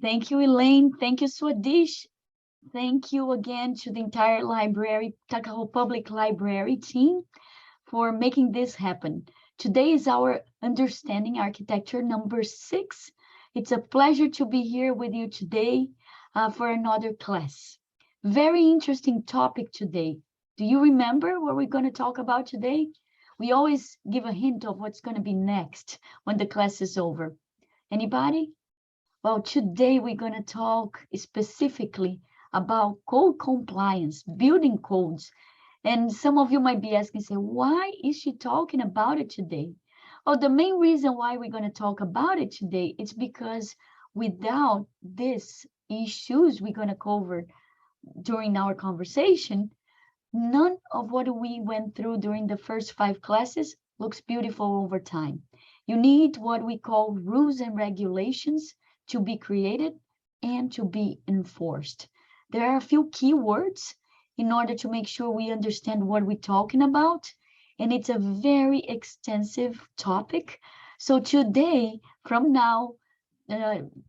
Thank you, Elaine. Thank you, Swadish. Thank you again to the entire library, Takahau Public Library team for making this happen. Today is our Understanding Architecture number 6. It's a pleasure to be here with you today for another class. Very interesting topic today. Do you remember what we're going to talk about today? We always give a hint of what's going to be next when the class is over. Anybody? Well, today we're going to talk specifically about code compliance, building codes. And some of you might be asking, say, why is she talking about it today? Well, the main reason why we're going to talk about it today is because without these issues we're going to cover during our conversation, none of what we went through during the first 5 classes looks beautiful over time. You need what we call rules and regulations to be created and to be enforced. There are a few key words in order to make sure we understand what we're talking about, and it's a very extensive topic. So today, from now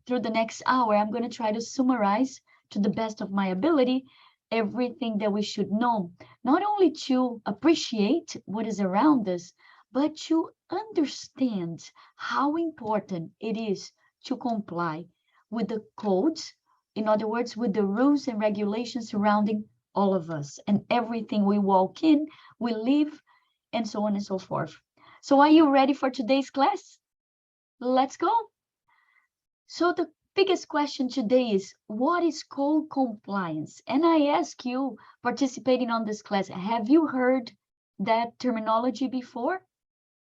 through the next hour, I'm going to try to summarize to the best of my ability everything that we should know, not only to appreciate what is around us, but to understand how important it is to comply with the codes, in other words, with the rules and regulations surrounding all of us and everything we walk in, we live, and so on and so forth. So are you ready for today's class? Let's go. So the biggest question today is, what is code compliance? And I ask you, participating on this class, have you heard that terminology before?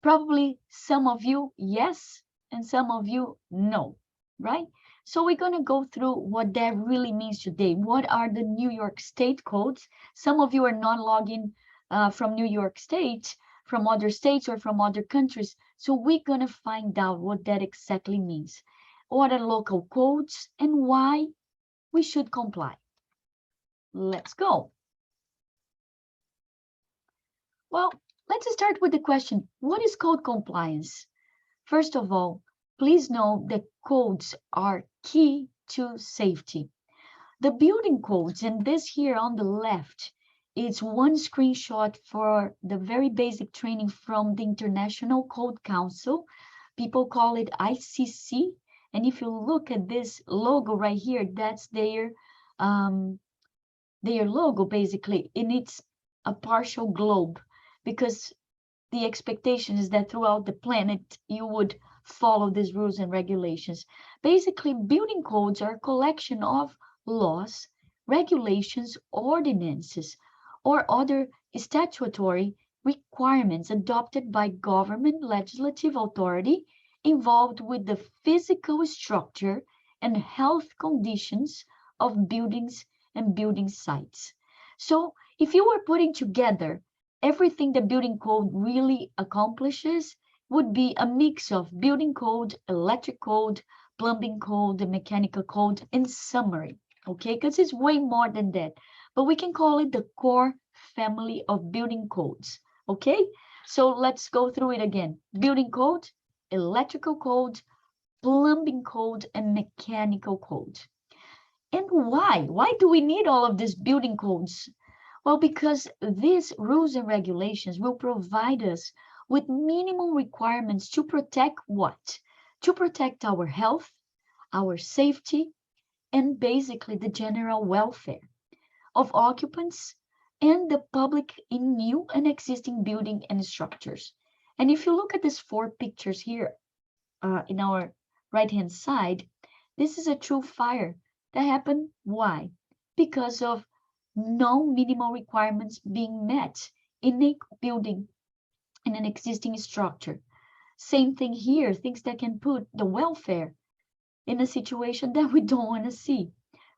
Probably some of you, yes, and some of you, no, right? So we're going to go through what that really means today. What are the New York State codes? Some of you are not logging from New York State, from other states or from other countries. So we're going to find out what that exactly means. What are local codes and why we should comply? Let's go. Well, let's start with the question, what is code compliance? First of all, please know that codes are key to safety. The building codes, and this here on the left, is one screenshot for the very basic training from the International Code Council. People call it ICC. And if you look at this logo right here, that's their logo basically, and it's a partial globe, because the expectation is that throughout the planet you would follow these rules and regulations. Basically, building codes are a collection of laws, regulations, ordinances, or other statutory requirements adopted by government legislative authority involved with the physical structure and health conditions of buildings and building sites. So if you were putting together everything the building code really accomplishes, would be a mix of building code, electric code, plumbing code, and mechanical code in summary, okay? Because it's way more than that. But we can call it the core family of building codes, okay? So let's go through it again. Building code, electrical code, plumbing code, and mechanical code. And why? Why do we need all of these building codes? Well, because these rules and regulations will provide us with minimum requirements to protect what? To protect our health, our safety, and basically the general welfare of occupants and the public in new and existing building and structures. And if you look at these 4 pictures here in our right-hand side, this is a true fire that happened. Why? Because of no minimal requirements being met in a building, in an existing structure. Same thing here, things that can put the welfare in a situation that we don't want to see,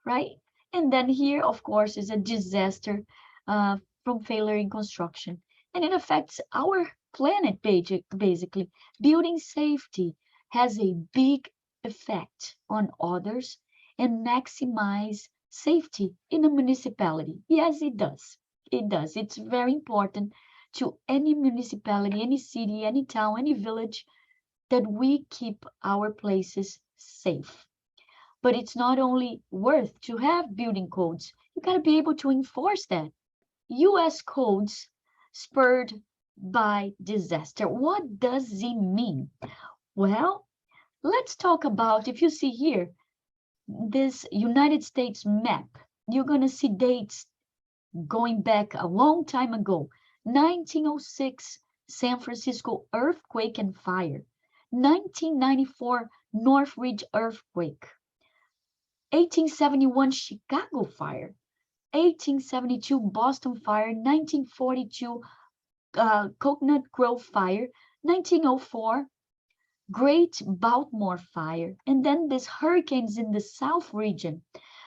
right? And then here, of course, is a disaster from failure in construction. And it affects our planet, basically. Building safety has a big effect on others and maximize safety in a municipality. Yes, it does. It does. It's very important to any municipality, any city, any town, any village, that we keep our places safe. But it's not only worth to have building codes, you got to be able to enforce that. US codes spurred by disaster. What does it mean? Well, let's talk about, if you see here, this United States map, you're going to see dates going back a long time ago. 1906, San Francisco earthquake and fire. 1994, Northridge earthquake. 1871, Chicago fire. 1872, Boston fire. 1942, Coconut Grove fire. 1904, Great Baltimore fire, and then these hurricanes in the South region.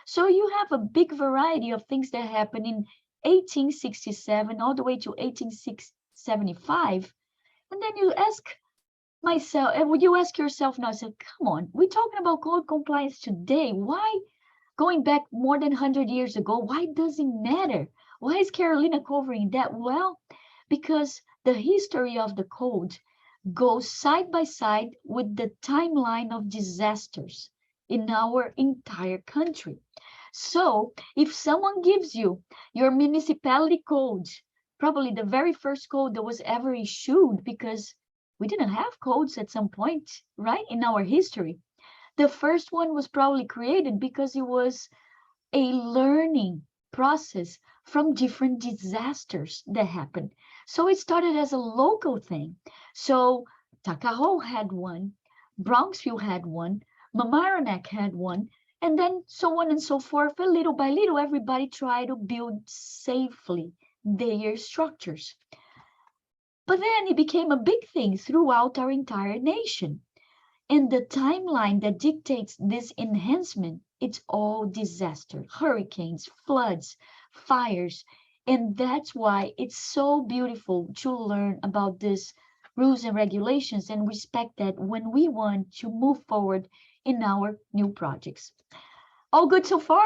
So you have a big variety of things that happen in 1867 all the way to 1875. And then you ask myself, and would you ask yourself now, say, come on, we're talking about code compliance today. Why going back more than 100 years ago? Why does it matter? Why is Carolina covering that? Well, because the history of the code goes side by side with the timeline of disasters in our entire country. So if someone gives you your municipality code, probably the very first code that was ever issued, because we didn't have codes at some point, right, in our history. The first one was probably created because it was a learning process from different disasters that happened. So it started as a local thing. So Tuckahoe had one, Bronxville had one, Mamaroneck had one, and then so on and so forth. And little by little, everybody tried to build safely their structures. But then it became a big thing throughout our entire nation. And the timeline that dictates this enhancement, it's all disaster, hurricanes, floods, fires. And that's why it's so beautiful to learn about these rules and regulations and respect that when we want to move forward in our new projects. All good so far?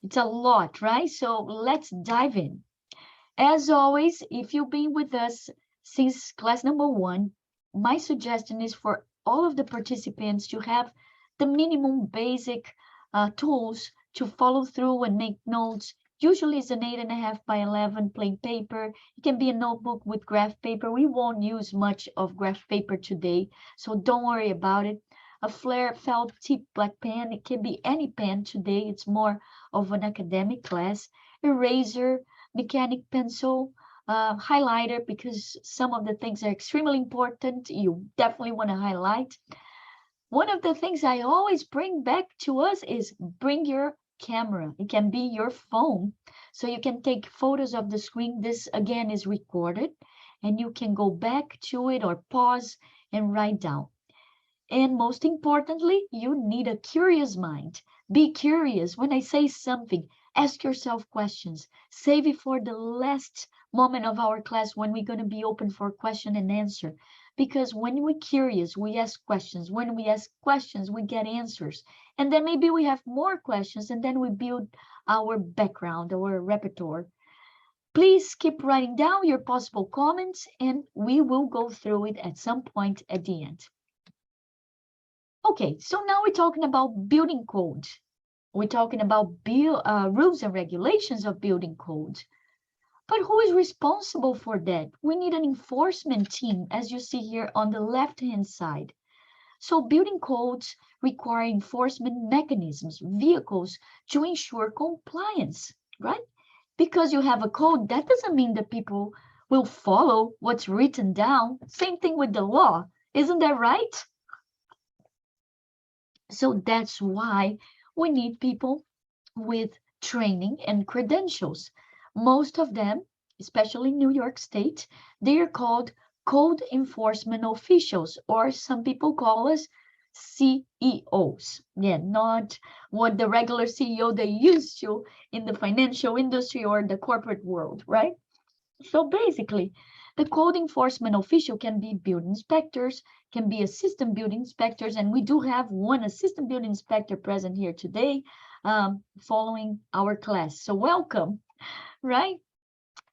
It's a lot, right? So let's dive in. As always, if you've been with us since class number 1, my suggestion is for all of the participants to have the minimum basic tools to follow through and make notes. Usually it's an 8.5 by 11 plain paper. It can be a notebook with graph paper. We won't use much of graph paper today, so don't worry about it. A flare felt tip black pen. It can be any pen today. It's more of an academic class. Eraser, mechanic pencil, highlighter, because some of the things are extremely important. You definitely want to highlight. One of the things I always bring back to us is bring your camera. It can be your phone, so you can take photos of the screen. This again is recorded, and you can go back to it or pause and write down. And most importantly, you need a curious mind. Be curious. When I say something, ask yourself questions. Save it for the last moment of our class when we're going to be open for question and answer. Because when we're curious, we ask questions. When we ask questions, we get answers. And then maybe we have more questions, and then we build our background, our repertoire. Please keep writing down your possible comments, and we will go through it at some point at the end. Okay, so now we're talking about building code. We're talking about rules and regulations of building code. But who is responsible for that? We need an enforcement team, as you see here on the left-hand side. So building codes require enforcement mechanisms, vehicles to ensure compliance, right? Because you have a code, that doesn't mean that people will follow what's written down. Same thing with the law. Isn't that right? So that's why we need people with training and credentials. Most of them, especially in New York State, they are called code enforcement officials, or some people call us CEOs. Yeah, not what the regular CEO they used to in the financial industry or the corporate world, right? So basically, the code enforcement official can be building inspectors, can be assistant building inspectors, and we do have one assistant building inspector present here today following our class. So welcome, right?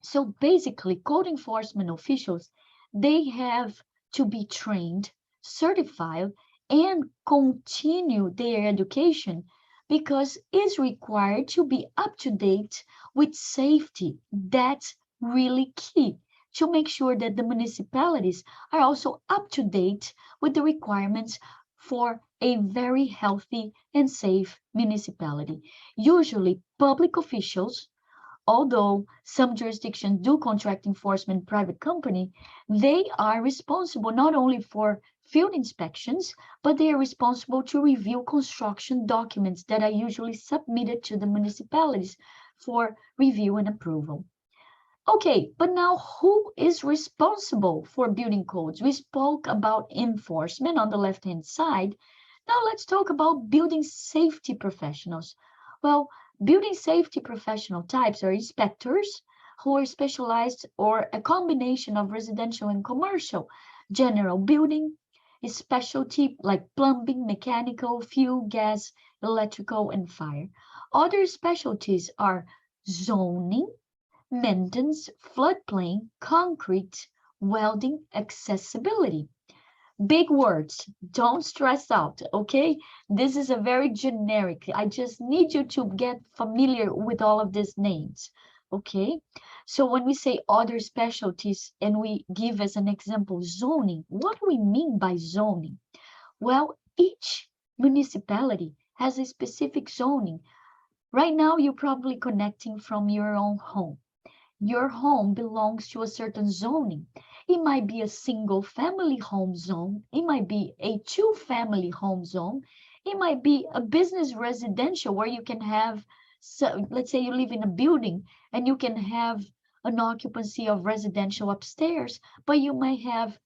So basically, code enforcement officials, they have to be trained, certified, and continue their education because it's required to be up to date with safety. That's really key to make sure that the municipalities are also up to date with the requirements for a very healthy and safe municipality. Usually, public officials, although some jurisdictions do contract enforcement private company, they are responsible not only for field inspections, but they are responsible to review construction documents that are usually submitted to the municipalities for review and approval. Okay, but now who is responsible for building codes? We spoke about enforcement on the left-hand side. Now let's talk about building safety professionals. Well, building safety professional types are inspectors who are specialized or a combination of residential and commercial, general building, a specialty like plumbing, mechanical, fuel, gas, electrical, and fire. Other specialties are zoning, maintenance, floodplain, concrete, welding, accessibility. Big words. Don't stress out, okay? This is a very generic. I just need you to get familiar with all of these names, okay? So when we say other specialties and we give as an example zoning, what do we mean by zoning? Well, each municipality has a specific zoning. Right now, you're probably connecting from your own home. Your home belongs to a certain zoning. It might be a single family home zone. It might be a two-family home zone. It might be a business residential where you can have, so let's say you live in a building and you can have an occupancy of residential upstairs, but you might have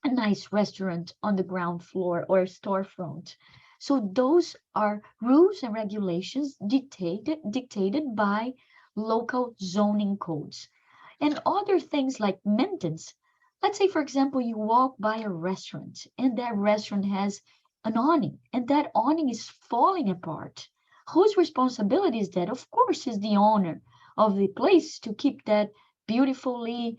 a nice restaurant on the ground floor or a storefront. So those are rules and regulations dictated by local zoning codes. And other things like maintenance. Let's say, for example, you walk by a restaurant and that restaurant has an awning and that awning is falling apart. Whose responsibility is that? Of course, is the owner of the place to keep that beautifully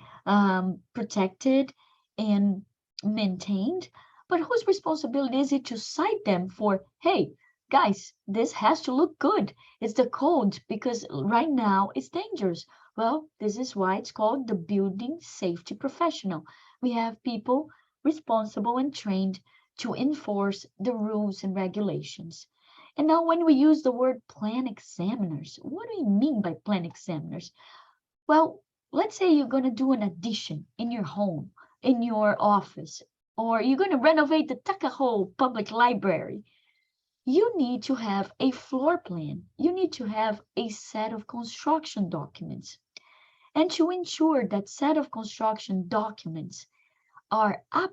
protected and maintained. But whose responsibility is it to cite them for, hey, guys, this has to look good. It's the code because right now it's dangerous. Well, this is why it's called the building safety professional. We have people responsible and trained to enforce the rules and regulations. And now when we use the word plan examiners, what do we mean by plan examiners? Well, let's say you're going to do an addition in your home, in your office, or you're going to renovate the Tuckahoe Public Library. You need to have a floor plan. You need to have a set of construction documents. And to ensure that set of construction documents are up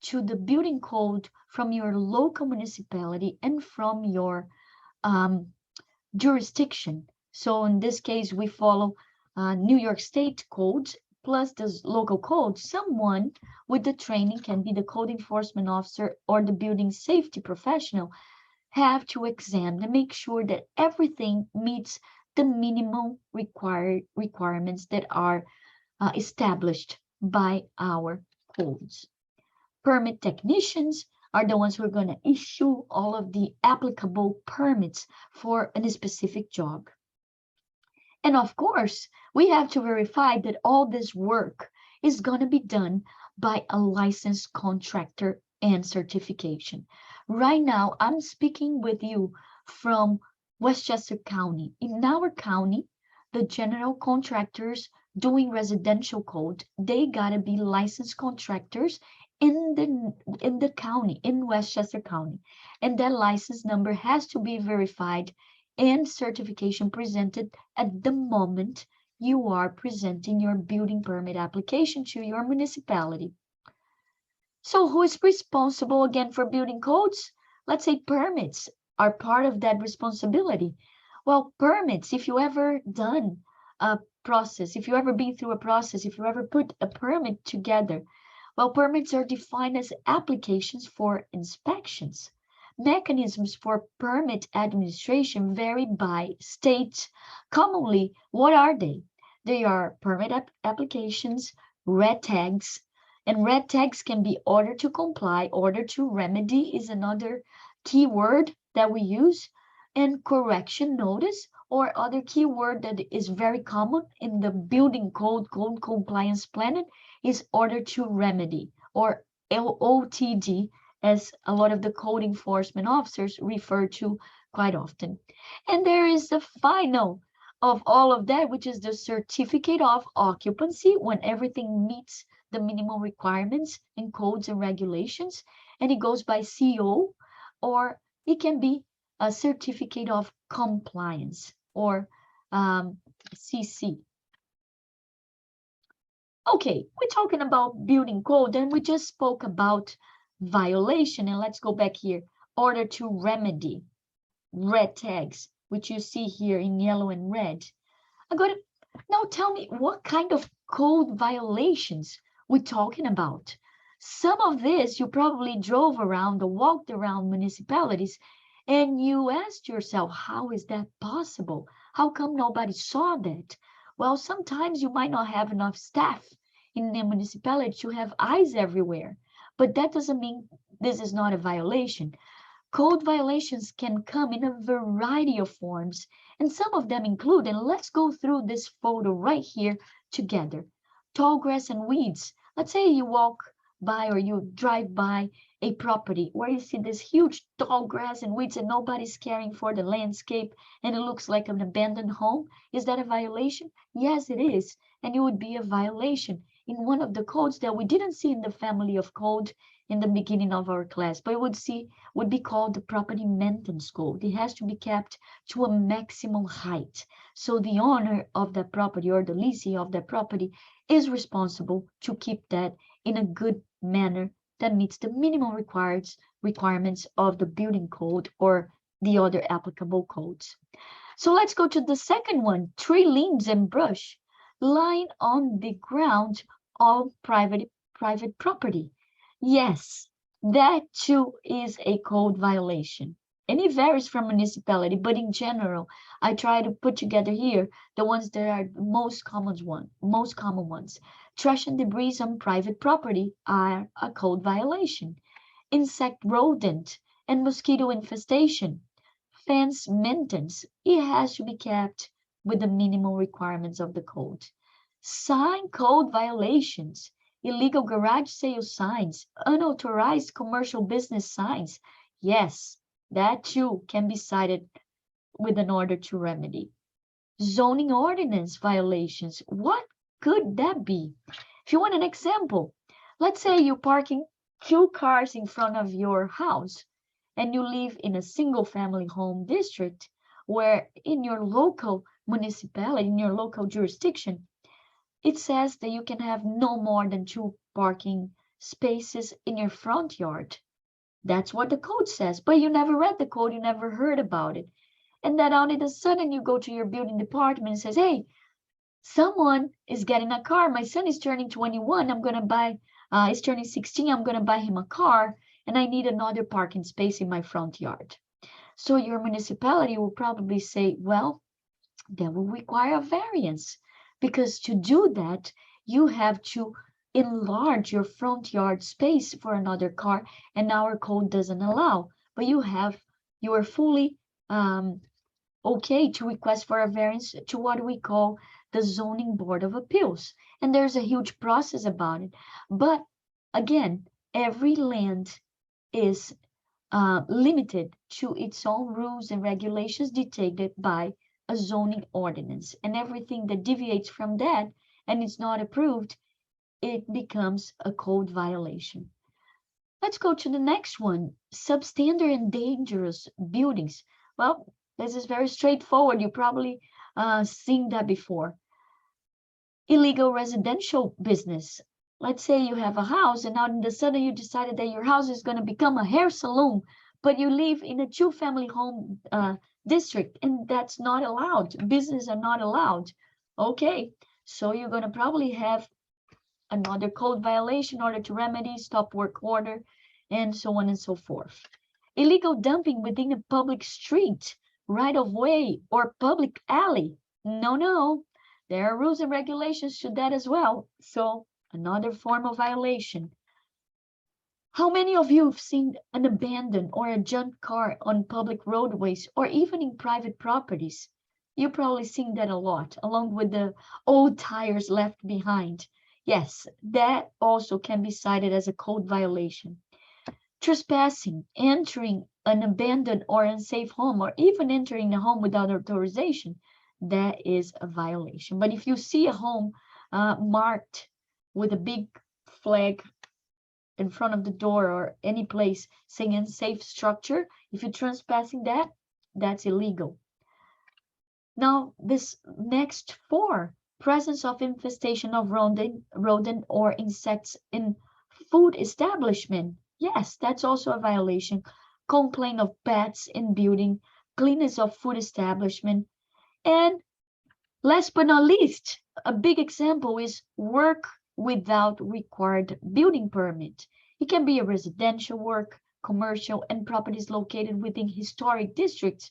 to the building code from your local municipality and from your jurisdiction. So in this case, we follow New York State codes plus the local code. Someone with the training can be the code enforcement officer or the building safety professional have to examine and make sure that everything meets the minimum requirements that are established by our codes. Permit technicians are the ones who are going to issue all of the applicable permits for a specific job. And of course, we have to verify that all this work is going to be done by a licensed contractor and certification. Right now, I'm speaking with you from Westchester County. In our county, the general contractors doing residential code, they gotta be licensed contractors in the county, in Westchester County. And that license number has to be verified and certification presented at the moment you are presenting your building permit application to your municipality. So who is responsible again for building codes? Let's say permits are part of that responsibility. Well, permits, if you ever done a process, if you ever been through a process, if you ever put a permit together, well, permits are defined as applications for inspections. Mechanisms for permit administration vary by state. Commonly, what are they? They are permit applications, red tags, and red tags can be order to comply, order to remedy is another key word that we use. And correction notice or other keyword that is very common in the building code compliance planning is order to remedy or OTD, as a lot of the code enforcement officers refer to quite often. And there is the final of all of that, which is the certificate of occupancy, when everything meets the minimum requirements and codes and regulations, and it goes by CO, or it can be a certificate of compliance, or CC. Okay, we're talking about building code, and we just spoke about violation, and let's go back here. Order to remedy, red tags, which you see here in yellow and red. I'm going to now tell me what kind of code violations we're talking about. Some of this you probably drove around or walked around municipalities and you asked yourself, how is that possible? How come nobody saw that? Well, sometimes you might not have enough staff in the municipality to have eyes everywhere, but that doesn't mean this is not a violation. Code violations can come in a variety of forms, and some of them include, and let's go through this photo right here together. Tall grass and weeds. Let's say you walk by or you drive by a property where you see this huge tall grass and weeds and nobody's caring for the landscape and it looks like an abandoned home. Is that a violation? Yes, it is. And it would be a violation in one of the codes that we didn't see in the family of code in the beginning of our class, but would be called the property maintenance code. It has to be kept to a maximum height. So the owner of the property or the lessee of the property is responsible to keep that in a good manner that meets the minimum requirements of the building code or the other applicable codes. So let's go to the second one, tree limbs and brush lying on the ground of private property. Yes, that too is a code violation. And it varies from municipality, but in general, I try to put together here the ones that are most common ones. Trash and debris on private property are a code violation. Insect, rodent, and mosquito infestation. Fence maintenance, it has to be kept with the minimal requirements of the code. Sign code violations, illegal garage sale signs, unauthorized commercial business signs. Yes, that too can be cited with an order to remedy. Zoning ordinance violations, what could that be? If you want an example, let's say you're parking 2 cars in front of your house and you live in a single family home district where in your local municipality, in your local jurisdiction, it says that you can have no more than 2 parking spaces in your front yard. That's what the code says, but you never read the code, you never heard about it. And then all of a sudden you go to your building department and says, hey, someone is getting a car. My son is turning 21. I'm going to buy, he's turning 16. I'm going to buy him a car and I need another parking space in my front yard. So your municipality will probably say, well, that will require a variance because to do that, you have to enlarge your front yard space for another car and our code doesn't allow, but you are fully okay to request for a variance to what we call the Zoning Board of Appeals. And there's a huge process about it. But again, every land is limited to its own rules and regulations dictated by a zoning ordinance. And everything that deviates from that and is not approved, it becomes a code violation. Let's go to the next one, substandard and dangerous buildings. Well, this is very straightforward. You probably seen that before. Illegal residential business. Let's say you have a house and all of a sudden you decided that your house is going to become a hair salon, but you live in a 2-family home district and that's not allowed. Businesses are not allowed. Okay, so you're going to probably have another code violation, order to remedy, stop work order, and so on and so forth. Illegal dumping within a public street, right of way, or public alley. No. There are rules and regulations to that as well. So another form of violation. How many of you have seen an abandoned or a junk car on public roadways or even in private properties? You've probably seen that a lot, along with the old tires left behind. Yes, that also can be cited as a code violation. Trespassing, entering an abandoned or unsafe home, or even entering a home without authorization, that is a violation. But if you see a home marked with a big flag in front of the door or any place saying unsafe structure, if you're trespassing that, that's illegal. Now, this next four, presence of infestation of rodent or insects in food establishment. Yes, that's also a violation. Complaint of pets in building, cleanness of food establishment, and last but not least, a big example is work without required building permit. It can be a residential work, commercial, and properties located within historic districts.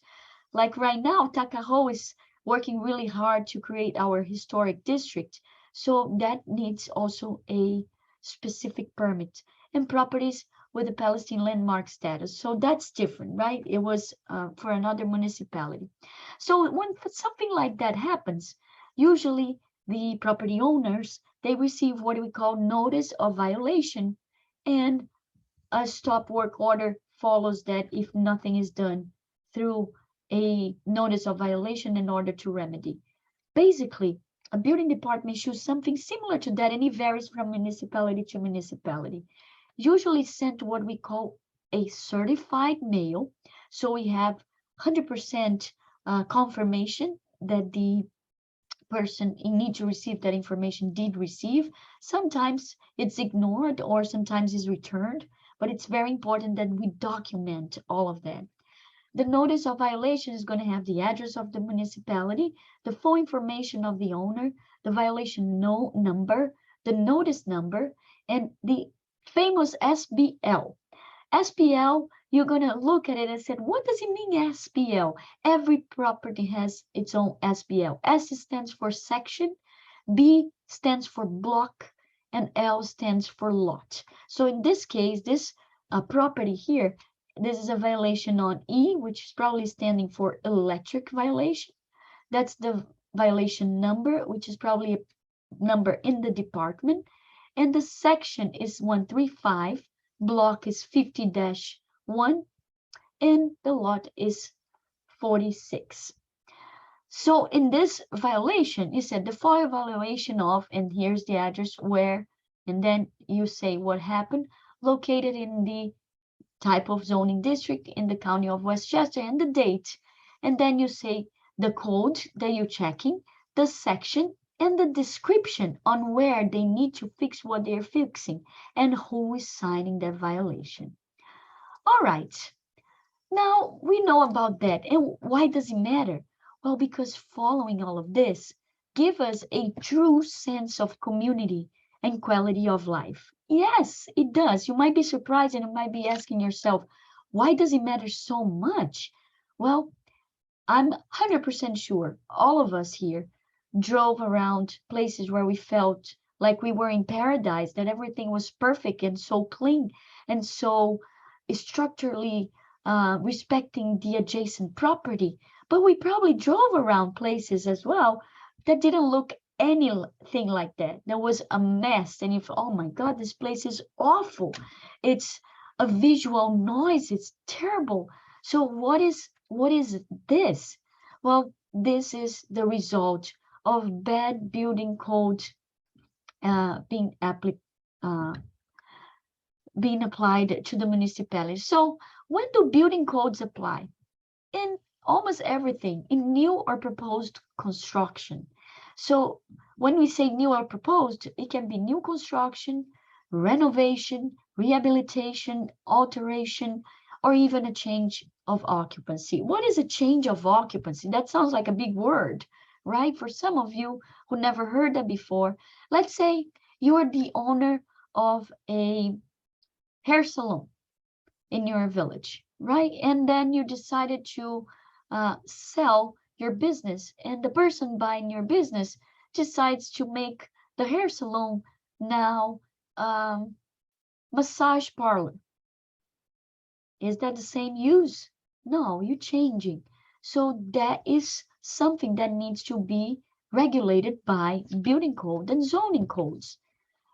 Like right now, Takaho is working really hard to create our historic district. So that needs also a specific permit. And properties with a Palestine landmark status. So that's different, right? It was for another municipality. So when something like that happens, usually the property owners, they receive what we call notice of violation, and a stop work order follows that if nothing is done through a notice of violation in order to remedy. Basically, a building department issues something similar to that, and it varies from municipality to municipality. Usually sent what we call a certified mail. So we have 100% confirmation that the person in need to receive that information did receive. Sometimes it's ignored or sometimes is returned, but it's very important that we document all of that. The notice of violation is going to have the address of the municipality, the full information of the owner, the violation number, the notice number, and the famous SBL. SPL, you're going to look at it and say, what does it mean SPL? Every property has its own SPL. S stands for section, B stands for block, and L stands for lot. So in this case, this property here, this is a violation on E, which is probably standing for electric violation. That's the violation number, which is probably a number in the department. And the section is 135, block is 50-1, and the lot is 46. So in this violation, you said the FOIA violation of, and here's the address where, and then you say what happened, located in the type of zoning district in the county of Westchester and the date. And then you say the code that you're checking, the section, and the description on where they need to fix what they're fixing and who is signing that violation. All right, now we know about that. And why does it matter? Well, because following all of this give us a true sense of community and quality of life. Yes, it does. You might be surprised and you might be asking yourself, why does it matter so much? Well, I'm 100% sure all of us here drove around places where we felt like we were in paradise, that everything was perfect and so clean and so structurally respecting the adjacent property. But we probably drove around places as well that didn't look anything like that. There was a mess, and if, oh my God, this place is awful. It's a visual noise. It's terrible. So what is this? Well, this is the result of bad building code being applied to the municipality. So when do building codes apply? In almost everything, in new or proposed construction. So when we say new or proposed, it can be new construction, renovation, rehabilitation, alteration, or even a change of occupancy. What is a change of occupancy? That sounds like a big word, right? For some of you who never heard that before, let's say you are the owner of a hair salon in your village, right? And then you decided to sell your business, and the person buying your business decides to make the hair salon now Massage parlor. Is that the same use? No, you're changing. So that is something that needs to be regulated by building code and zoning codes.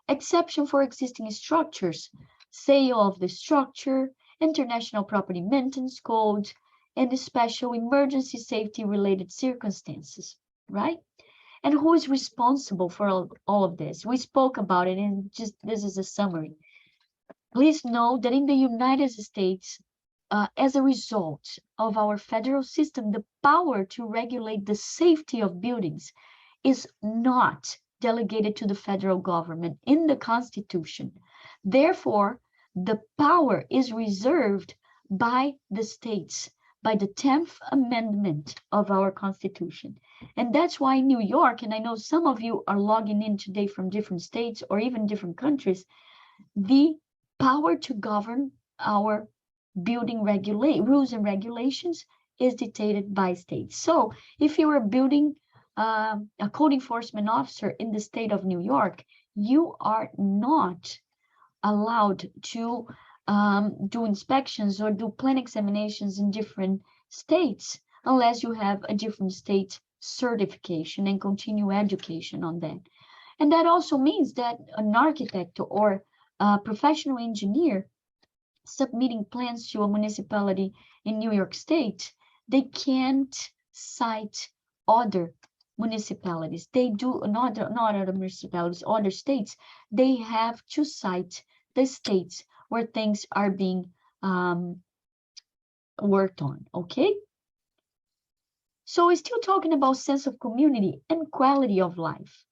Exception for existing structures, sale of the structure, international property maintenance codes, and special emergency safety related circumstances, right? And who is responsible for all of this? We spoke about it, and just this is a summary. Please know that in the United States, as a result of our federal system, the power to regulate the safety of buildings is not delegated to the federal government in the Constitution. Therefore, the power is reserved by the states, by the 10th Amendment of our Constitution. And that's why New York, and I know some of you are logging in today from different states or even different countries, the power to govern our building rules and regulations is dictated by states. So if you are building a code enforcement officer in the state of New York, you are not allowed to do inspections or do plan examinations in different states unless you have a different state certification and continue education on that. And that also means that an architect or a professional engineer submitting plans to a municipality in New York State, they can't cite other municipalities. They do not other municipalities, other states. They have to cite the states where things are being worked on, okay? So we're still talking about sense of community and quality of life.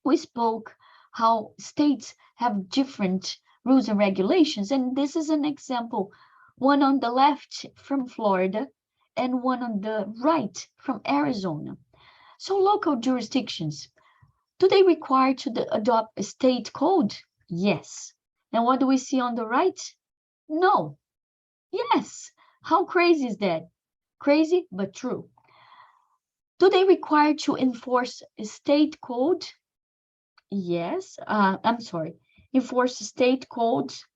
We spoke how states have different rules and regulations, and this is an example, one on the left from Florida and one on the right from Arizona. So local jurisdictions, do they require to adopt a state code? Yes. And what do we see on the right? No. Yes. How crazy is that? Crazy, but true. Do they require to enforce a state code? Yes. I'm sorry. Enforce state codes,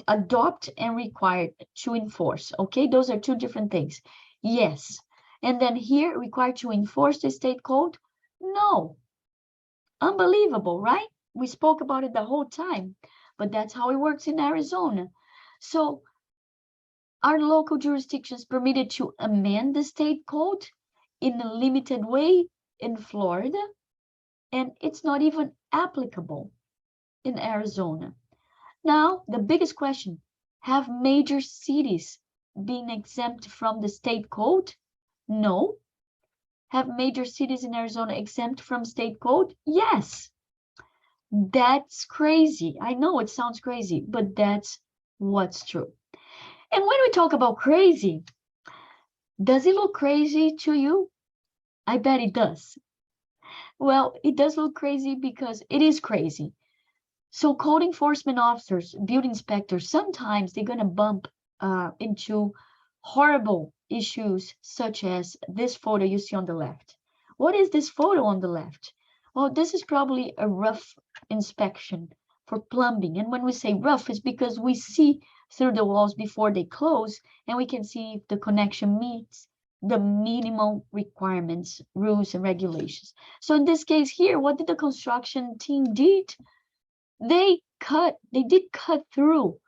adopt and required to enforce. Okay, those are two different things. Yes. And then here, required to enforce the state code? No. Unbelievable, right? We spoke about it the whole time, but that's how it works in Arizona. So are local jurisdictions permitted to amend the state code in a limited way in Florida? And it's not even applicable in Arizona. Now, the biggest question, have major cities been exempt from the state code? No. Have major cities in Arizona exempt from state code? Yes. That's crazy. I know it sounds crazy, but that's what's true. And when we talk about crazy, does it look crazy to you? I bet it does. Well, it does look crazy because it is crazy. So code enforcement officers, building inspectors, sometimes they're going to bump into horrible issues such as this photo you see on the left. What is this photo on the left? Well, this is probably a rough inspection for plumbing. And when we say rough, it's because we see through the walls before they close, and we can see if the connection meets the minimal requirements, rules, and regulations. So in this case here, what did the construction team did? They did cut through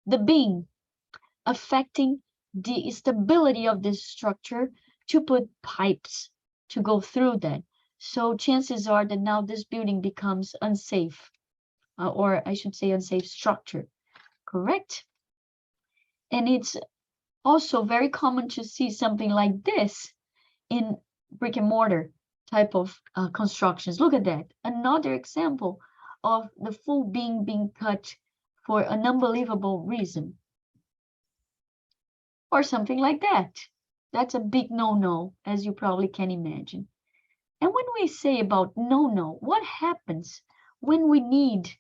the beam, affecting the stability of this structure to put pipes to go through that. So chances are that now this building becomes unsafe, or I should say unsafe structure, correct? And it's also very common to see something like this in brick and mortar type of constructions. Look at that, another example of the full beam being cut for an unbelievable reason. Or something like that. That's a big no-no, as you probably can imagine. And when we say about no-no, what happens when we need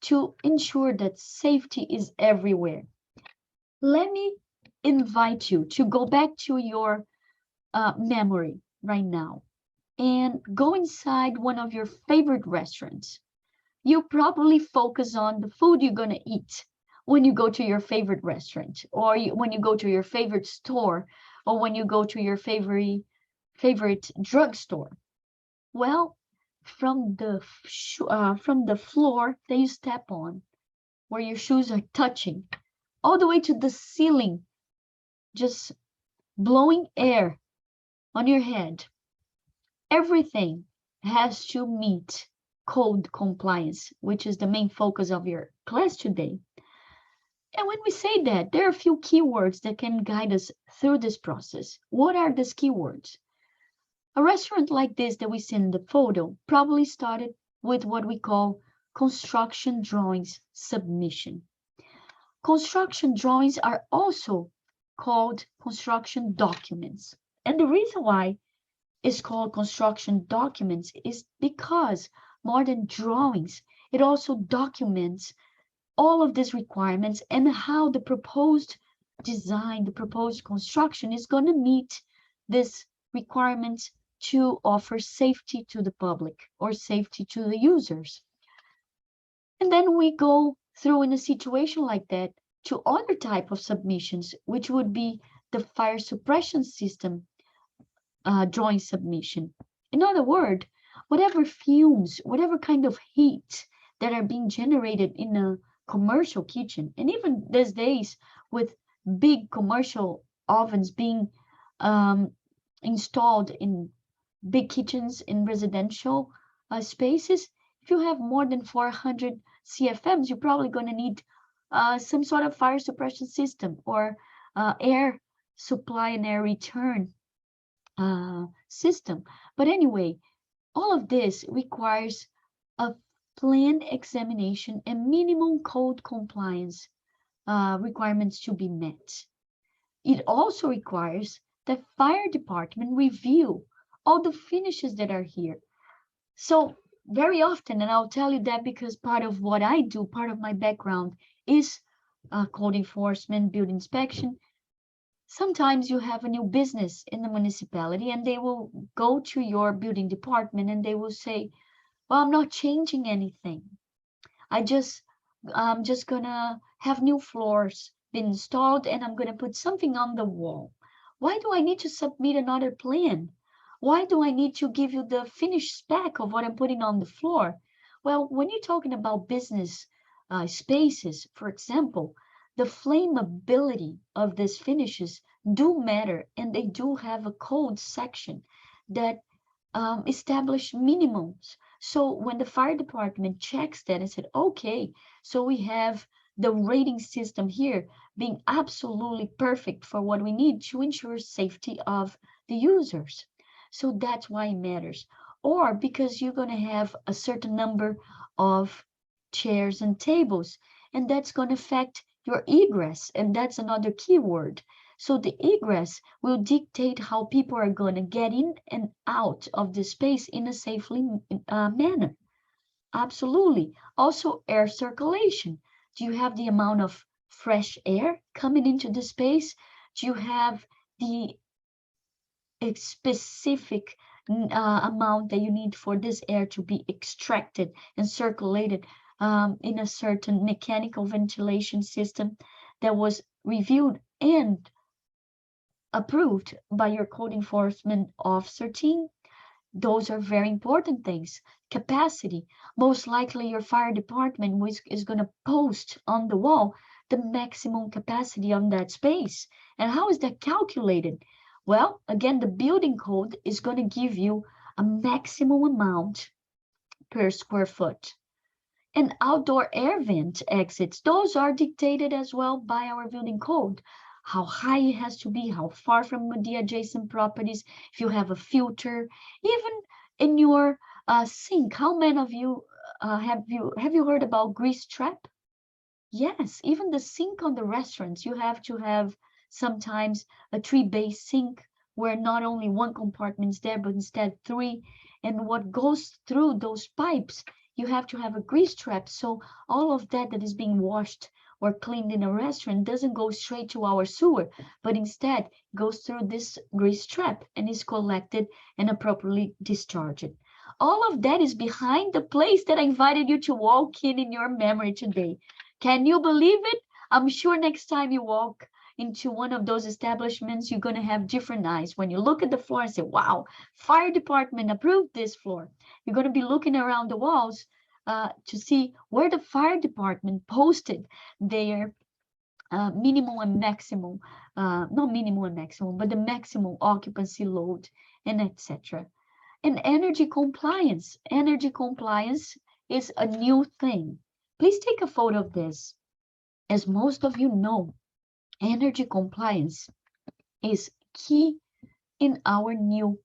to ensure that safety is everywhere? Let me invite you to go back to your memory right now and go inside one of your favorite restaurants. You probably focus on the food you're going to eat when you go to your favorite restaurant, or when you go to your favorite store, or when you go to your favorite drugstore. Well, from the floor that you step on, where your shoes are touching, all the way to the ceiling, just blowing air on your head, everything has to meet code compliance, which is the main focus of your class today. And when we say that, there are a few keywords that can guide us through this process. What are these keywords? A restaurant like this that we see in the photo probably started with what we call construction drawings submission. Construction drawings are also called construction documents. And the reason why it's called construction documents is because more than drawings, it also documents all of these requirements and how the proposed design, the proposed construction is going to meet these requirements to offer safety to the public or safety to the users. And then we go through in a situation like that to other type of submissions, which would be the fire suppression system drawing submission. In other words, whatever fumes, whatever kind of heat that are being generated in a commercial kitchen, and even these days with big commercial ovens being installed in big kitchens in residential spaces, if you have more than 400 CFMs, you're probably going to need some sort of fire suppression system or air supply and air return system. But anyway, all of this requires a planned examination and minimum code compliance requirements to be met. It also requires that fire department review all the finishes that are here. So very often, and I'll tell you that because part of what I do, part of my background is code enforcement, building inspection. Sometimes you have a new business in the municipality and they will go to your building department and they will say, well, I'm not changing anything. I'm just gonna have new floors been installed and I'm gonna put something on the wall. Why do I need to submit another plan? Why do I need to give you the finished spec of what I'm putting on the floor? Well, when you're talking about business spaces, for example, the flammability of these finishes do matter, and they do have a code section that establish minimums. So when the fire department checks that and said, okay, so we have the rating system here being absolutely perfect for what we need to ensure safety of the users. So that's why it matters. Or because you're going to have a certain number of chairs and tables, and that's going to affect your egress, and that's another keyword. So the egress will dictate how people are going to get in and out of the space in a safely manner. Absolutely. Also, air circulation. Do you have the amount of fresh air coming into the space? Do you have the specific amount that you need for this air to be extracted and circulated in a certain mechanical ventilation system that was reviewed and approved by your code enforcement officer team? Those are very important things. Capacity. Most likely your fire department is going to post on the wall the maximum capacity on that space. And how is that calculated? Well, again, the building code is going to give you a maximum amount per square foot. And outdoor air vent exits, those are dictated as well by our building code. How high it has to be, how far from the adjacent properties, if you have a filter, even in your sink. How many of you have you heard about grease trap? Yes, even the sink on the restaurants, you have to have sometimes a tree-based sink where not only one compartment is there, but instead three. And what goes through those pipes, you have to have a grease trap. So all of that is being washed or cleaned in a restaurant doesn't go straight to our sewer, but instead goes through this grease trap and is collected and appropriately discharged. All of that is behind the place that I invited you to walk in your memory today. Can you believe it? I'm sure next time you walk into one of those establishments, you're going to have different eyes. When you look at the floor and say, wow, fire department approved this floor. You're going to be looking around the walls to see where the fire department posted their minimum and maximum, not minimum and maximum, but the maximum occupancy load and etc. And energy compliance. Energy compliance is a new thing. Please take a photo of this. As most of you know, energy compliance is key in our new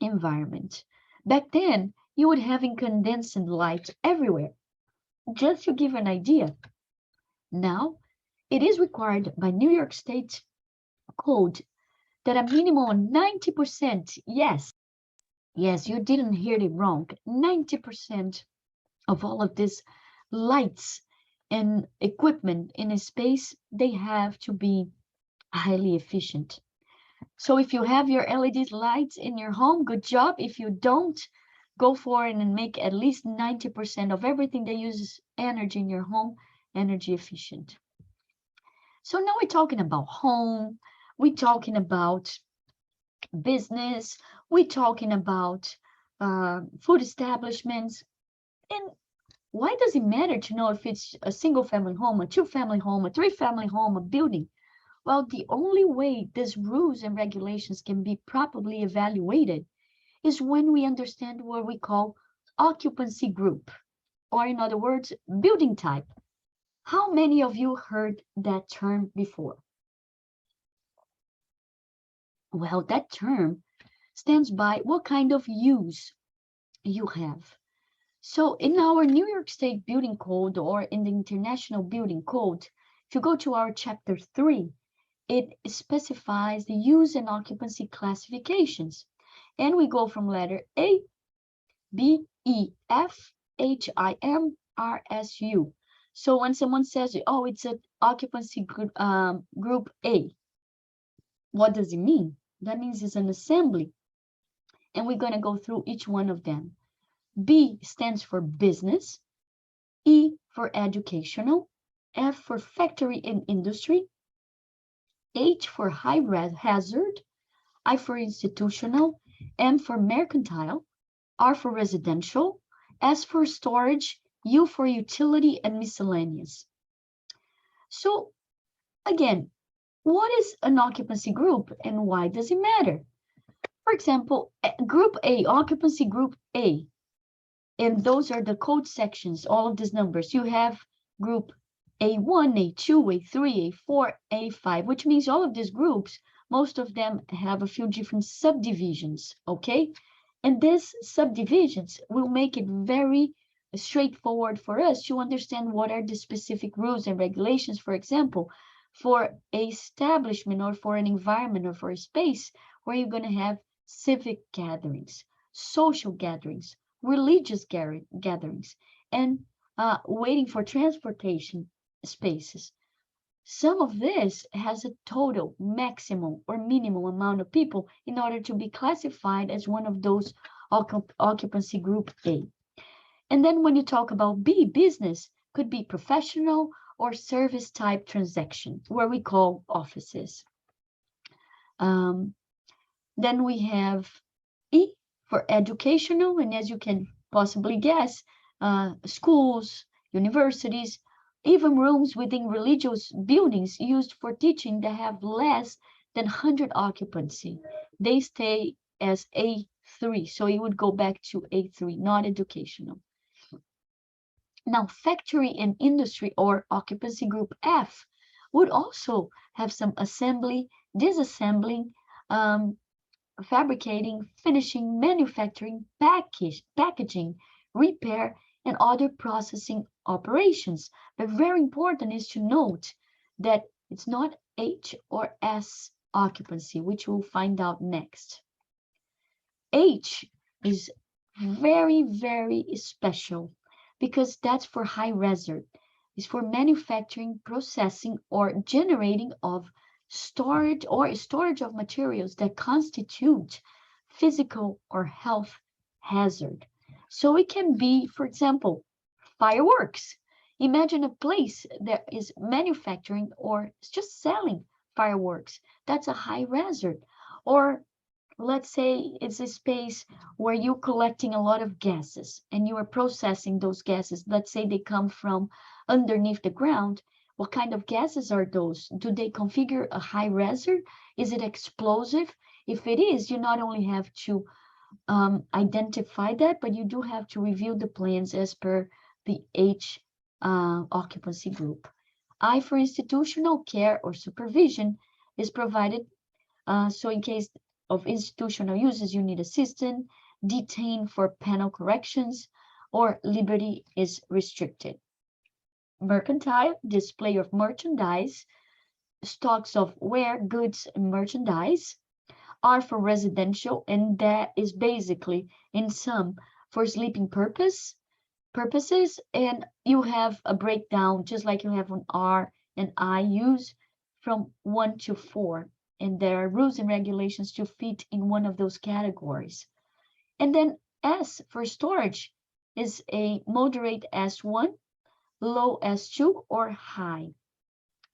environment. Back then, you would have incandescent lights everywhere. Just to give an idea, now it is required by New York State code that a minimum of 90%, yes, you didn't hear it wrong, 90% of all of these lights and equipment in a space, they have to be highly efficient. So if you have your LED lights in your home, good job. If you don't, go for it and make at least 90% of everything that uses energy in your home energy efficient. So now we're talking about home, we're talking about business, we're talking about food establishments. And why does it matter to know if it's a single family home, a two family home, a three family home, a building? Well, the only way these rules and regulations can be properly evaluated is when we understand what we call occupancy group, or in other words, building type. How many of you heard that term before? Well, that term stands by what kind of use you have. So in our New York State Building Code or in the International Building Code, if you go to our chapter 3, it specifies the use and occupancy classifications. And we go from letter A, B, E, F, H, I, M, R, S, U. So when someone says, oh, it's an occupancy group A, what does it mean? That means it's an assembly. And we're going to go through each one of them. B stands for business, E for educational, F for factory and industry, H for high hazard, I for institutional, M for mercantile, R for residential, S for storage, U for utility and miscellaneous. So again, what is an occupancy group and why does it matter? For example, group A, occupancy group A, and those are the code sections, all of these numbers. You have group A1, A2, A3, A4, A5, which means all of these groups, most of them have a few different subdivisions, okay? And these subdivisions will make it very straightforward for us to understand what are the specific rules and regulations, for example, for a establishment or for an environment or for a space where you're going to have civic gatherings, social gatherings, religious gatherings, and waiting for transportation spaces. Some of this has a total maximum or minimum amount of people in order to be classified as one of those occupancy group A. And then when you talk about B, business, could be professional or service type transaction, where we call offices. Then we have E for educational, and as you can possibly guess, schools, universities, even rooms within religious buildings used for teaching that have less than 100 occupancy. They stay as A3, so it would go back to A3, not educational. Now, factory and industry or occupancy group F would also have some assembly, disassembling, fabricating, finishing, manufacturing, packaging, repair, and other processing operations. But very important is to note that it's not H or S occupancy, which we'll find out next. H is very, very special because that's for high hazard. It's for manufacturing, processing, or generating of storage or storage of materials that constitute physical or health hazard. So it can be, for example, fireworks. Imagine a place that is manufacturing or just selling fireworks. That's a high hazard. Or let's say it's a space where you're collecting a lot of gases and you are processing those gases. Let's say they come from underneath the ground. What kind of gases are those? Do they configure a high hazard? Is it explosive? If it is, you not only have to identify that, but you do have to review the plans as per the H occupancy group. I for institutional care or supervision is provided. So in case of institutional uses, you need assistance, detained for penal corrections, or liberty is restricted. Mercantile, display of merchandise, stocks of ware, goods, and merchandise are for residential, and that is basically in sum for sleeping purposes, and you have a breakdown just like you have on R and I use from 1 to 4, and there are rules and regulations to fit in one of those categories. And then S for storage is a moderate S1, low S2, or high.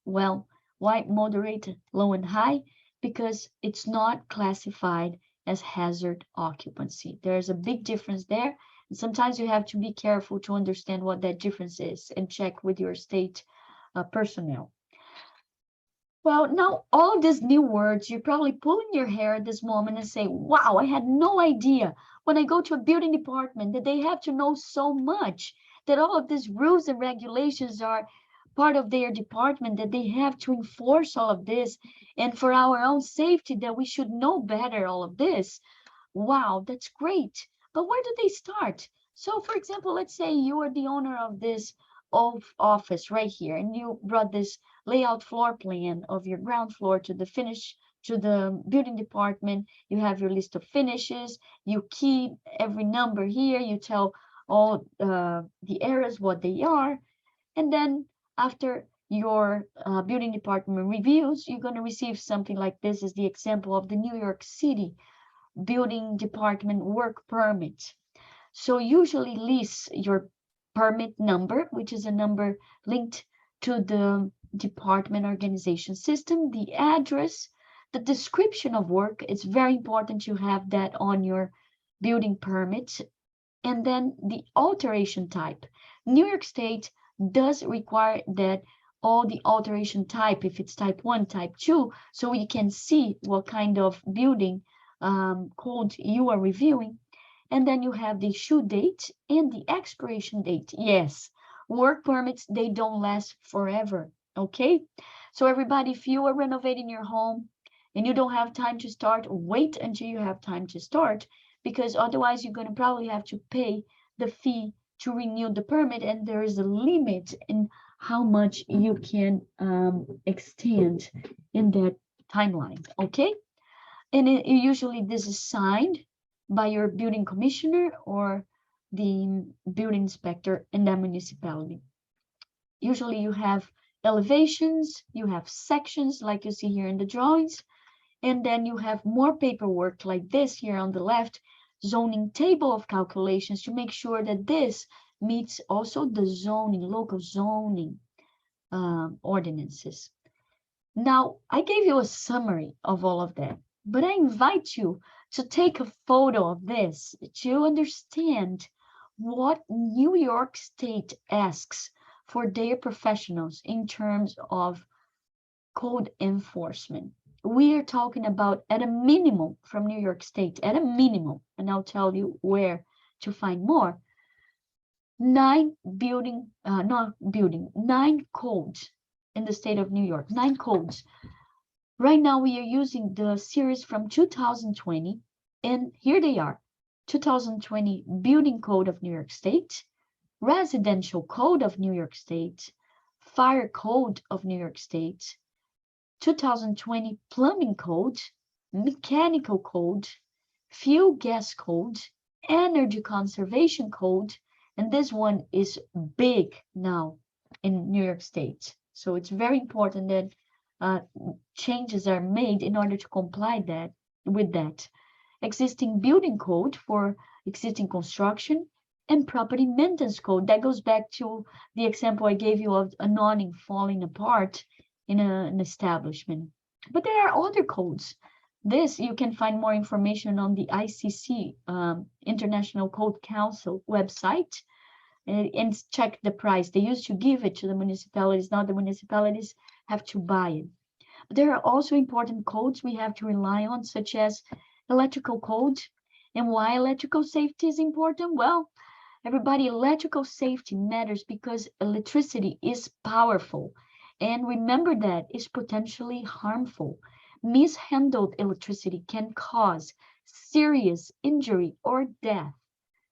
Well, why moderate, low, and high? Because it's not classified as hazard occupancy. There's a big difference there. And sometimes you have to be careful to understand what that difference is and check with your state personnel. Well, now all these new words, you're probably pulling your hair at this moment and say, wow, I had no idea when I go to a building department that they have to know so much, that all of these rules and regulations are part of their department, that they have to enforce all of this, and for our own safety that we should know better all of this. Wow, that's great. But where do they start? So for example, let's say you are the owner of this office right here, and you brought this layout floor plan of your ground floor to the building department. You have your list of finishes, you keep every number here, you tell all the areas what they are, and then after your building department reviews, you're going to receive something like this. Is the example of the New York City building department work permit. So usually lists your permit number, which is a number linked to the department organization system, the address, the description of work. It's very important to have that on your building permit. And then the alteration type. New York State does require that all the alteration type, if it's type 1, type 2, so you can see what kind of building code you are reviewing. And then you have the issue date and the expiration date. Yes, work permits, they don't last forever, okay? So everybody, if you are renovating your home and you don't have time to start, wait until you have time to start, because otherwise you're going to probably have to pay the fee to renew the permit, and there is a limit in how much you can extend in that timeline, okay? And usually this is signed by your building commissioner or the building inspector in that municipality. Usually you have elevations, you have sections like you see here in the drawings, and then you have more paperwork like this here on the left, zoning table of calculations to make sure that this meets also the zoning, local zoning ordinances. Now, I gave you a summary of all of that, but I invite you to take a photo of this to understand what New York State asks for their professionals in terms of code enforcement. We are talking about, at a minimum, from New York State, at a minimum, and I'll tell you where to find more, 9 codes in the state of New York, 9 codes. Right now, we are using the series from 2020, and here they are. 2020 Building Code of New York State, Residential Code of New York State, Fire Code of New York State, 2020 Plumbing Code, Mechanical Code, Fuel Gas Code, Energy Conservation Code, and this one is big now in New York State. So it's very important that changes are made in order to comply with that. existing building code for existing construction, and property maintenance code. That goes back to the example I gave you of an awning falling apart in an establishment. But there are other codes. This, you can find more information on the ICC, International Code Council website, and check the price. They used to give it to the municipalities. Now the municipalities have to buy it. But there are also important codes we have to rely on, such as electrical code. And why electrical safety is important? Well, everybody, electrical safety matters because electricity is powerful. And remember that it's potentially harmful. Mishandled electricity can cause serious injury or death.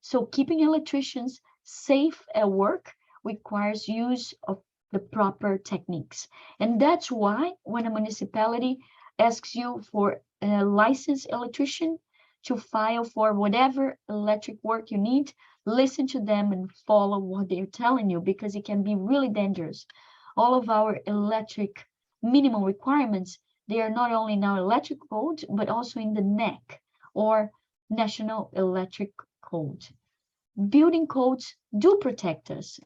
So keeping electricians safe at work requires use of the proper techniques. And that's why when a municipality asks you for a licensed electrician to file for whatever electric work you need, listen to them and follow what they're telling you, because it can be really dangerous. All of our electric minimum requirements, they are not only in our electric code, but also in the NEC, or National Electric Code. Building codes do protect us.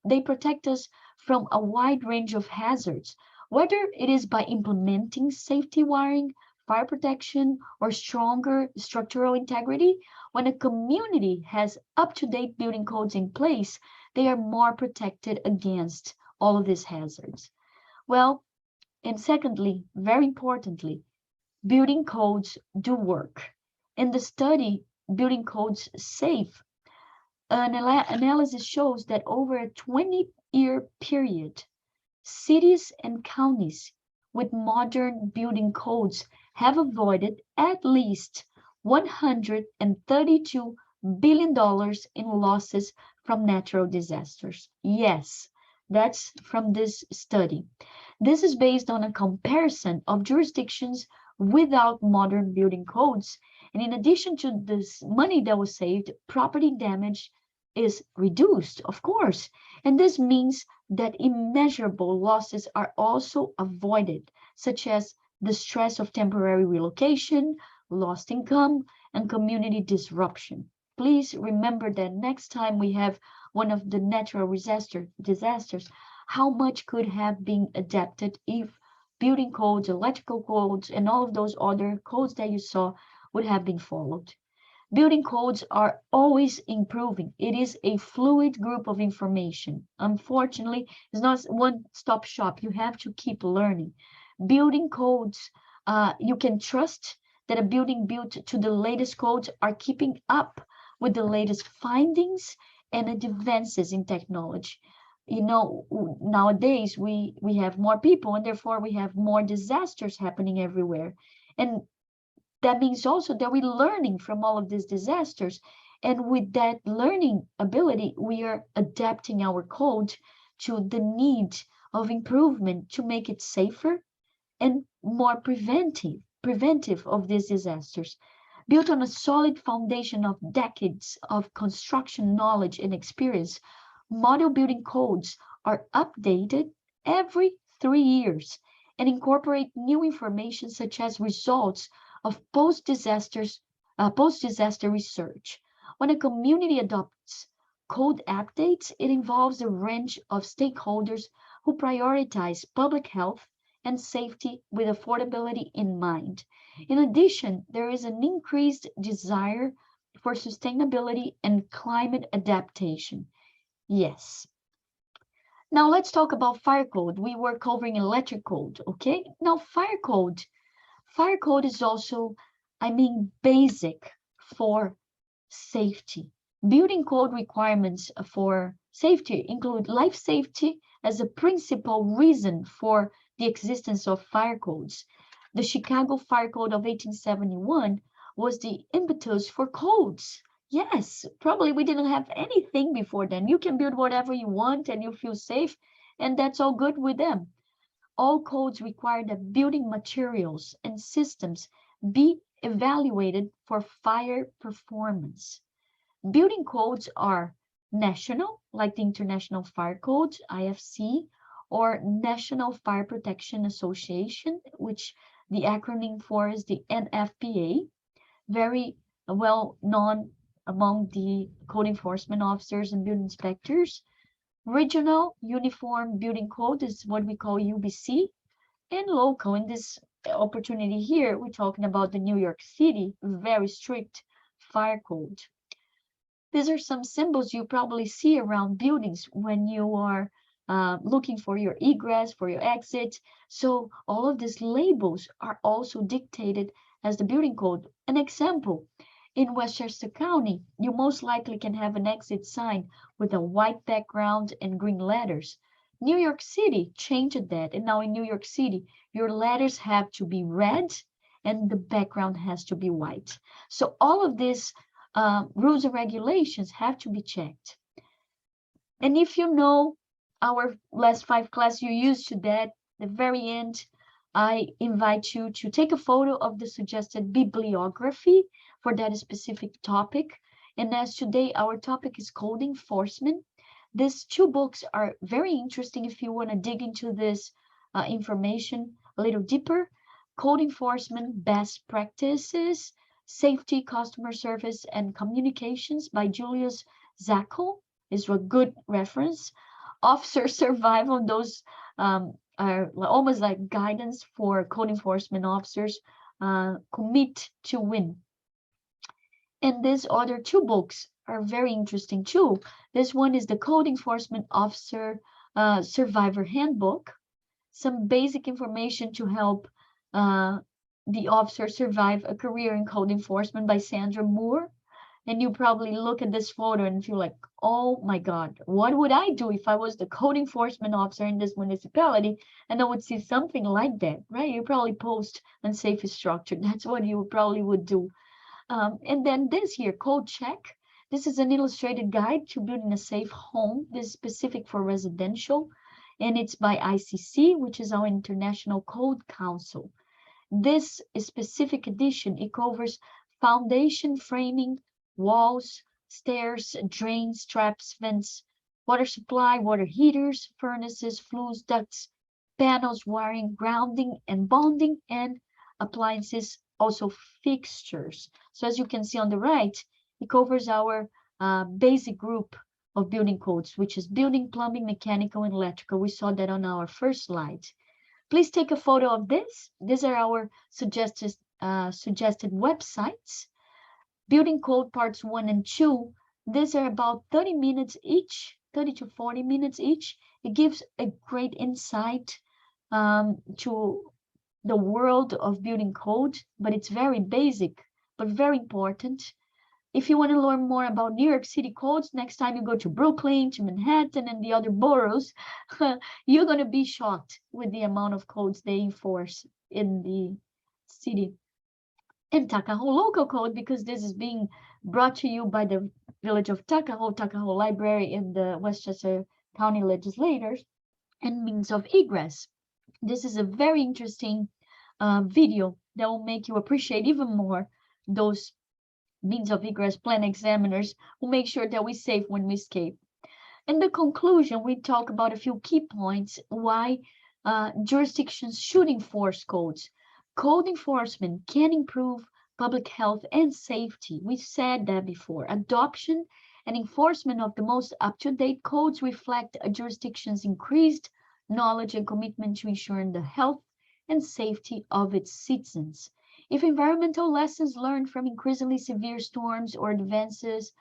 They protect us from a wide range of hazards, whether it is by implementing safety wiring, fire protection, or stronger structural integrity. When a community has up-to-date building codes in place, they are more protected against all of these hazards. Well, and secondly, very importantly, building codes do work. In the study, Building Codes Safe, an analysis shows that over a 20-year period, cities and counties with modern building codes have avoided at least $132 billion in losses from natural disasters. Yes, that's from this study. This is based on a comparison of jurisdictions without modern building codes. And in addition to this money that was saved, property damage is reduced, of course. And this means that immeasurable losses are also avoided, such as the stress of temporary relocation, lost income, and community disruption. Please remember that next time we have one of the natural disasters, how much could have been adapted if building codes, electrical codes, and all of those other codes that you saw would have been followed. Building codes are always improving. It is a fluid group of information. Unfortunately, it's not one-stop shop. You have to keep learning. Building codes, you can trust that a building built to the latest codes are keeping up with the latest findings and advances in technology. You know, nowadays we have more people, and therefore we have more disasters happening everywhere. And that means also that we're learning from all of these disasters. And with that learning ability, we are adapting our code to the need of improvement to make it safer and more preventive of these disasters. Built on a solid foundation of decades of construction knowledge and experience, model building codes are updated every 3 years and incorporate new information such as results of post-disaster research. When a community adopts code updates, it involves a range of stakeholders who prioritize public health and safety with affordability in mind. In addition, there is an increased desire for sustainability and climate adaptation. Yes. Now let's talk about fire code. We were covering electric code, okay? Now fire code. Fire code is also, basic for safety. Building code requirements for safety include life safety as a principal reason for the existence of fire codes. The Chicago Fire Code of 1871 was the impetus for codes. Yes, probably we didn't have anything before then. You can build whatever you want and you feel safe, and that's all good with them. All codes require that building materials and systems be evaluated for fire performance. Building codes are national, like the International Fire Code, IFC, or National Fire Protection Association, which the acronym for is the NFPA. very well known among the code enforcement officers and building inspectors. Regional Uniform Building Code is what we call UBC, and local. In this opportunity here, we're talking about the New York City, very strict fire code. These are some symbols you probably see around buildings when you are looking for your egress, for your exit. So all of these labels are also dictated as the building code. An example, in Westchester County, you most likely can have an exit sign with a white background and green letters. New York City changed that, and now in New York City, your letters have to be red and the background has to be white. So all of these rules and regulations have to be checked. And if you know our last 5 class, you're used to that. The very end, I invite you to take a photo of the suggested bibliography for that specific topic. And as today, our topic is code enforcement. These 2 books are very interesting if you want to dig into this information a little deeper. Code Enforcement Best Practices, Safety, Customer Service, and Communications by Julius Zackel is a good reference. Officer Survival, those are almost like guidance for code enforcement officers. Commit to Win. And these other 2 books are very interesting too. This one is the Code Enforcement Officer Survivor Handbook, some basic information to help the officer survive a career in code enforcement by Sandra Moore. And you probably look at this photo and feel like, oh my God, what would I do if I was the code enforcement officer in this municipality and I would see something like that, right? You probably post unsafe structure. That's what you probably would do. And then this here, Code Check. This is an illustrated guide to building a safe home. This is specific for residential, and it's by ICC, which is our International Code Council. This specific edition, it covers foundation framing, walls, stairs, drains, traps, vents, water supply, water heaters, furnaces, flues, ducts, panels, wiring, grounding, and bonding, and appliances, also fixtures. So as you can see on the right, it covers our basic group of building codes, which is building, plumbing, mechanical, and electrical. We saw that on our first slide. Please take a photo of this. These are our suggested websites. Building code parts 1 and 2. These are about 30 minutes each, 30 to 40 minutes each. It gives a great insight to the world of building code, but it's very basic, but very important. If you want to learn more about New York City codes, next time you go to Brooklyn, to Manhattan, and the other boroughs, you're going to be shocked with the amount of codes they enforce in the city. And Takaho Local Code, because this is being brought to you by the village of Takaho Library, and the Westchester County legislators, and means of egress. This is a very interesting video that will make you appreciate even more those means of egress plan examiners who make sure that we're safe when we escape. In the conclusion, we talk about a few key points why jurisdictions should enforce codes. Code enforcement can improve public health and safety. We said that before. Adoption and enforcement of the most up-to-date codes reflect a jurisdiction's increased knowledge and commitment to ensuring the health and safety of its citizens. If environmental lessons learned from increasingly severe storms or advances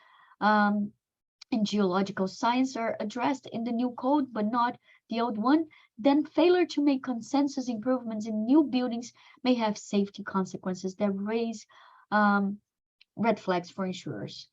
in geological science are addressed in the new code, but not the old one, then failure to make consensus improvements in new buildings may have safety consequences that raise red flags for insurers.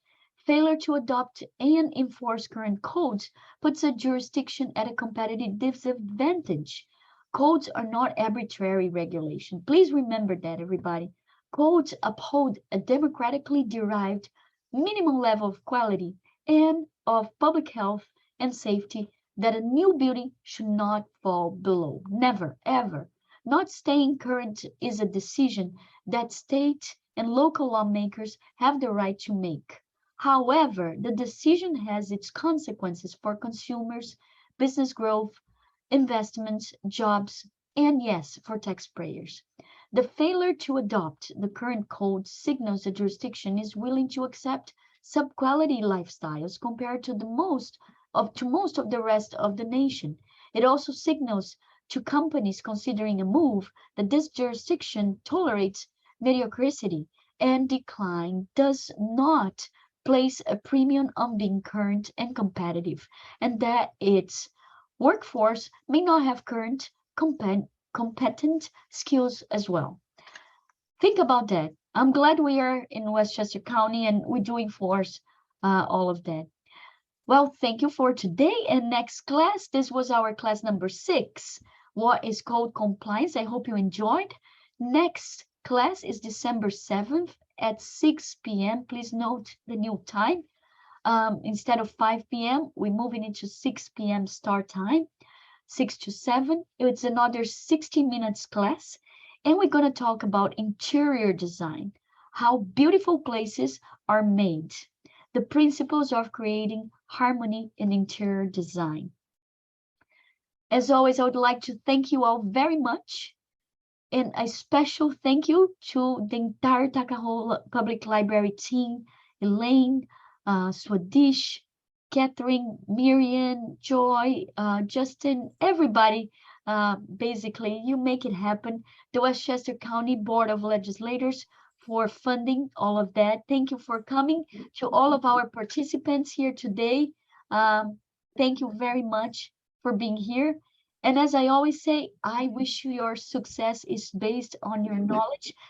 Failure to adopt and enforce current codes puts a jurisdiction at a competitive disadvantage. Codes are not arbitrary regulation. Please remember that, everybody. Codes uphold a democratically derived minimum level of quality and of public health and safety that a new building should not fall below. Never, ever. Not staying current is a decision that state and local lawmakers have the right to make. However, the decision has its consequences for consumers, business growth, investments, jobs, and yes, for taxpayers. The failure to adopt the current code signals the jurisdiction is willing to accept sub-quality lifestyles compared to most of the rest of the nation. It also signals to companies considering a move that this jurisdiction tolerates mediocrity and decline, does not place a premium on being current and competitive, and that its workforce may not have current competent skills as well. Think about that. I'm glad we are in Westchester County and we do enforce all of that. Well, thank you for today. And next class, this was our class number 6. What is code compliance? I hope you enjoyed. Next class is December 7th at 6 p.m. Please note the new time. Instead of 5 p.m., we're moving into 6 p.m. start time. 6 to 7. It's another 60 minutes class. And we're going to talk about interior design, how beautiful places are made, the principles of creating harmony in interior design. As always, I would like to thank you all very much. And a special thank you to the entire Tuckahoe Public Library team, Elaine, Swadish, Catherine, Miriam, Joy, Justin, everybody. Basically, you make it happen. The Westchester County Board of Legislators for funding all of that. Thank you for coming. To all of our participants here today, thank you very much for being here. And as I always say, I wish you your success is based on your knowledge,